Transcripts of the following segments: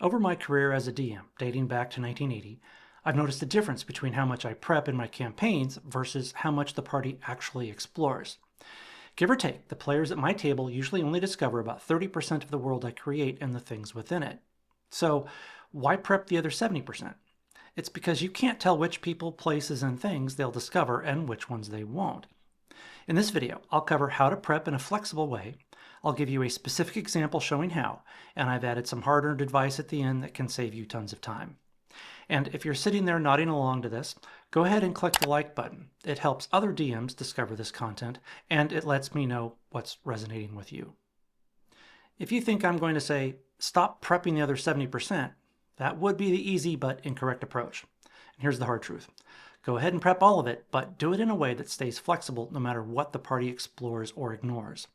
Over my career as a DM, dating back to 1980, I've noticed a difference between how much I prep in my campaigns versus how much the party actually explores. Give or take, the players at my table usually only discover about 30% of the world I create and the things within it. So, why prep the other 70%? It's because you can't tell which people, places, and things they'll discover and which ones they won't. In this video, I'll cover how to prep in a flexible way. I'll give you a specific example showing how, and I've added some hard-earned advice at the end that can save you tons of time. And if you're sitting there nodding along to this, go ahead and click the like button. It helps other DMs discover this content, and it lets me know what's resonating with you. If you think I'm going to say, stop prepping the other 70%, that would be the easy but incorrect approach. And here's the hard truth. Go ahead and prep all of it, but do it in a way that stays flexible no matter what the party explores or ignores.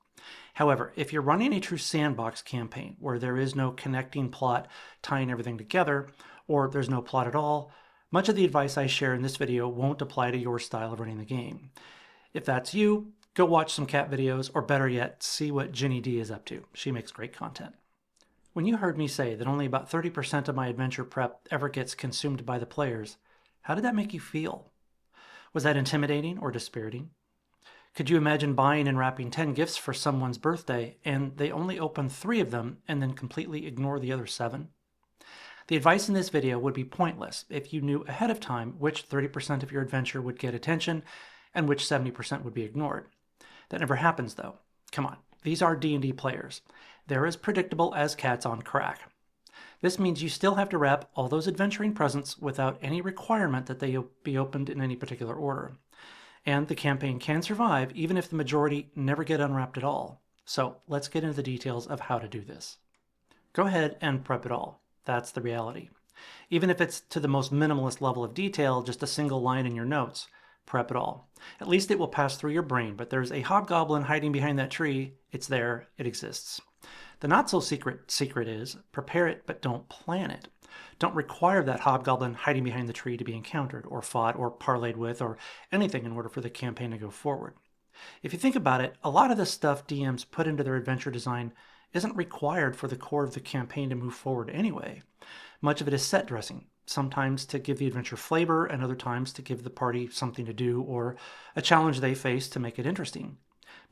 However, if you're running a true sandbox campaign where there is no connecting plot tying everything together, or there's no plot at all, much of the advice I share in this video won't apply to your style of running the game. If that's you, go watch some cat videos, or better yet, see what Ginny D is up to. She makes great content. When you heard me say that only about 30% of my adventure prep ever gets consumed by the players, how did that make you feel? Was that intimidating or dispiriting? Could you imagine buying and wrapping 10 gifts for someone's birthday and they only open 3 of them and then completely ignore the other 7? The advice in this video would be pointless if you knew ahead of time which 30% of your adventure would get attention and which 70% would be ignored. That never happens though. Come on, these are D&D players. They're as predictable as cats on crack. This means you still have to wrap all those adventuring presents without any requirement that they be opened in any particular order. And the campaign can survive even if the majority never get unwrapped at all. So let's get into the details of how to do this. Go ahead and prep it all. That's the reality. Even if it's to the most minimalist level of detail, just a single line in your notes, prep it all. At least it will pass through your brain, but there's a hobgoblin hiding behind that tree. It's there, it exists. The not so secret is prepare it, but don't plan it. Don't require that hobgoblin hiding behind the tree to be encountered or fought or parlayed with or anything in order for the campaign to go forward. If you think about it, a lot of the stuff DMs put into their adventure design isn't required for the core of the campaign to move forward anyway. Much of it is set dressing, sometimes to give the adventure flavor and other times to give the party something to do or a challenge they face to make it interesting.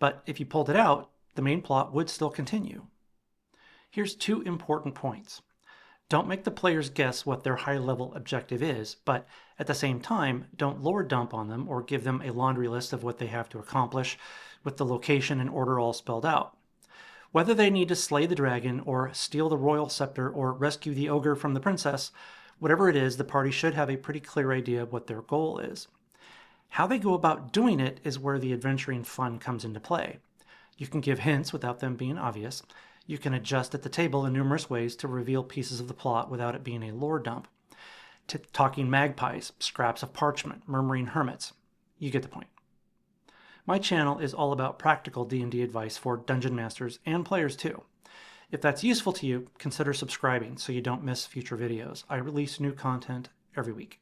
But if you pulled it out, the main plot would still continue. Here's 2 important points. Don't make the players guess what their high-level objective is, but at the same time, don't lore dump on them or give them a laundry list of what they have to accomplish with the location and order all spelled out. Whether they need to slay the dragon or steal the royal scepter or rescue the ogre from the princess, whatever it is, the party should have a pretty clear idea of what their goal is. How they go about doing it is where the adventuring fun comes into play. You can give hints without them being obvious. You can adjust at the table in numerous ways to reveal pieces of the plot without it being a lore dump. Talking magpies, scraps of parchment, murmuring hermits. You get the point. My channel is all about practical D&D advice for dungeon masters and players too. If that's useful to you, consider subscribing so you don't miss future videos. I release new content every week.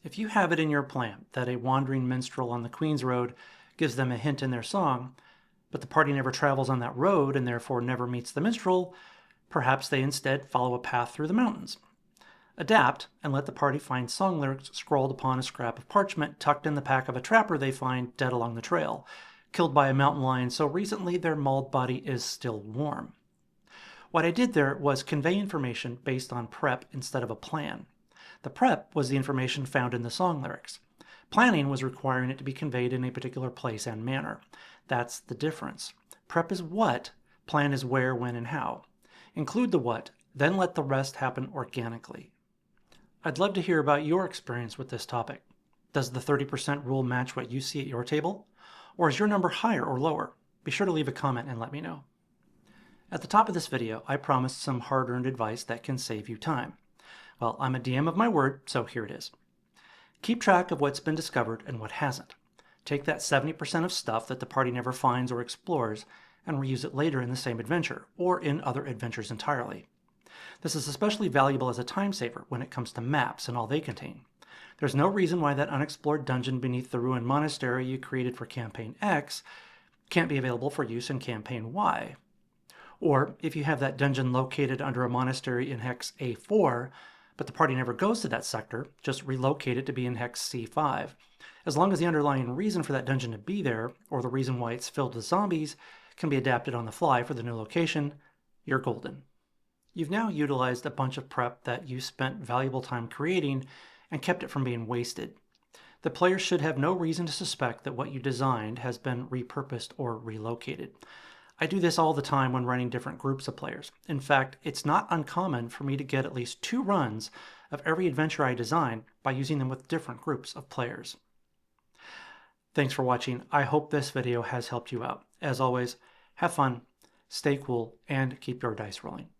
If you have it in your plan that a wandering minstrel on the Queen's Road gives them a hint in their song, but the party never travels on that road and therefore never meets the minstrel, perhaps they instead follow a path through the mountains. Adapt and let the party find song lyrics scrawled upon a scrap of parchment tucked in the pack of a trapper they find dead along the trail, killed by a mountain lion so recently their mauled body is still warm. What I did there was convey information based on prep instead of a plan. The prep was the information found in the song lyrics. Planning was requiring it to be conveyed in a particular place and manner. That's the difference. Prep is what, plan is where, when, and how. Include the what, then let the rest happen organically. I'd love to hear about your experience with this topic. Does the 30% rule match what you see at your table? Or is your number higher or lower? Be sure to leave a comment and let me know. At the top of this video, I promised some hard-earned advice that can save you time. Well, I'm a DM of my word, so here it is. Keep track of what's been discovered and what hasn't. Take that 70% of stuff that the party never finds or explores and reuse it later in the same adventure, or in other adventures entirely. This is especially valuable as a time saver when it comes to maps and all they contain. There's no reason why that unexplored dungeon beneath the ruined monastery you created for Campaign X can't be available for use in Campaign Y. Or if you have that dungeon located under a monastery in hex A4, but the party never goes to that sector, just relocate it to be in hex C5. As long as the underlying reason for that dungeon to be there, or the reason why it's filled with zombies, can be adapted on the fly for the new location, you're golden. You've now utilized a bunch of prep that you spent valuable time creating and kept it from being wasted. The players should have no reason to suspect that what you designed has been repurposed or relocated. I do this all the time when running different groups of players. In fact, it's not uncommon for me to get at least 2 runs of every adventure I design by using them with different groups of players. Thanks for watching. I hope this video has helped you out. As always, have fun, stay cool, and keep your dice rolling.